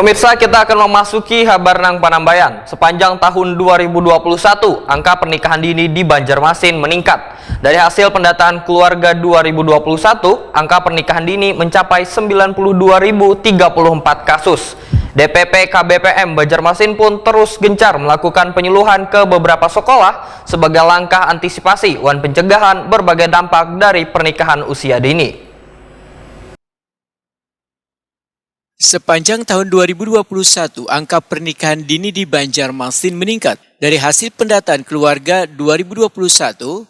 Pemirsa, kita akan memasuki Habarnang Panambayan. Sepanjang tahun 2021, angka pernikahan dini di Banjarmasin meningkat. Dari hasil pendataan keluarga 2021, angka pernikahan dini mencapai 92.034 kasus. DPP KBPM Banjarmasin pun terus gencar melakukan penyuluhan ke beberapa sekolah sebagai langkah antisipasi dan pencegahan berbagai dampak dari pernikahan usia dini. Sepanjang tahun 2021, angka pernikahan dini di Banjarmasin meningkat. Dari hasil pendataan keluarga 2021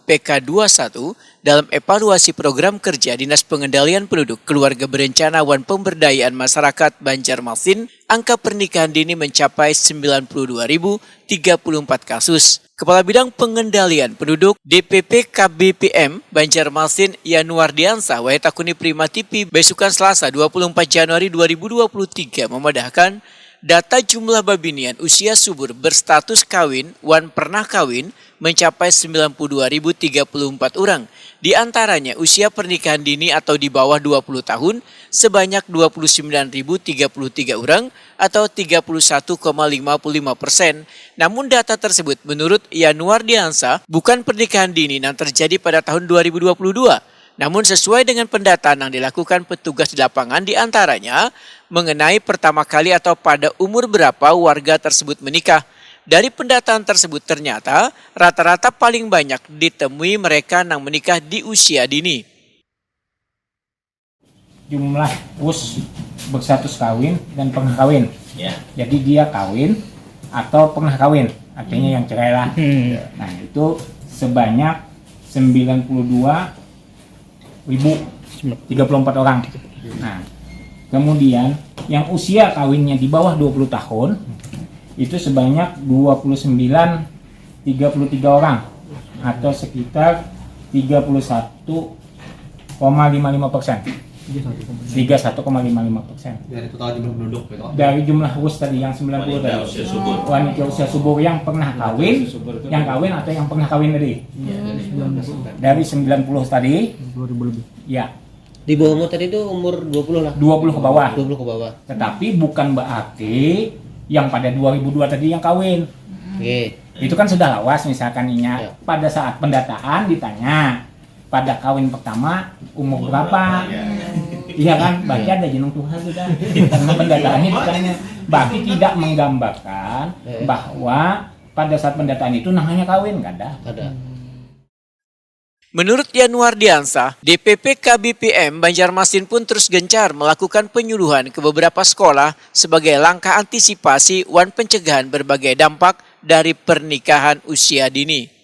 PK21 dalam evaluasi program kerja Dinas Pengendalian Penduduk Keluarga Berencana dan Pemberdayaan Masyarakat Banjarmasin, angka pernikahan dini mencapai 92.034 kasus. Kepala Bidang Pengendalian Penduduk DPP KBPM Banjarmasin Yanuardiansah Wahetakuni Prima TV besukan Selasa 24 Januari 2023 memadahkan data jumlah babinian usia subur berstatus kawin wan pernah kawin mencapai 92.034 orang. Di antaranya usia pernikahan dini atau di bawah 20 tahun sebanyak 29.033 orang atau 31,55%. Namun data tersebut menurut Yanuardiansah bukan pernikahan dini yang terjadi pada tahun 2022. Namun sesuai dengan pendataan yang dilakukan petugas di lapangan diantaranya mengenai pertama kali atau pada umur berapa warga tersebut menikah. Dari pendataan tersebut ternyata rata-rata paling banyak ditemui mereka yang menikah di usia dini. Jumlah us berstatus kawin dan pernah kawin. Jadi dia kawin atau pernah kawin, artinya yang cerai lah. Nah itu sebanyak 92.034 orang. Nah, kemudian yang usia kawinnya di bawah 20 tahun itu sebanyak 29.033 orang atau sekitar 31,55%. 31,55%. Dari total jumlah penduduk gitu. Dari jumlah us tadi yang 90 tadi. Wanita usia subur yang pernah kawin, yang kawin atau yang pernah kawin tadi. Dari 90 tadi 2000 lebih. Ya. Di bawah umur tadi itu umur 20 lah. 20 ke bawah. 20 ke bawah. Tetapi bukan berarti yang pada 2002 tadi yang kawin. Oke. Itu kan sudah lawas misalkan inya. Ya. Pada saat pendataan ditanya pada kawin pertama umur berapa? Iya kan? Berarti ada jeneng Tuhan sudah. Karena pendataannya ditanya. Berarti tidak menggambarkan bahwa pada saat pendataan itu namanya kawin, nggak ada. Ada. Menurut Yanuardiansah, DPP KBPM Banjarmasin pun terus gencar melakukan penyuluhan ke beberapa sekolah sebagai langkah antisipasi dan pencegahan berbagai dampak dari pernikahan usia dini.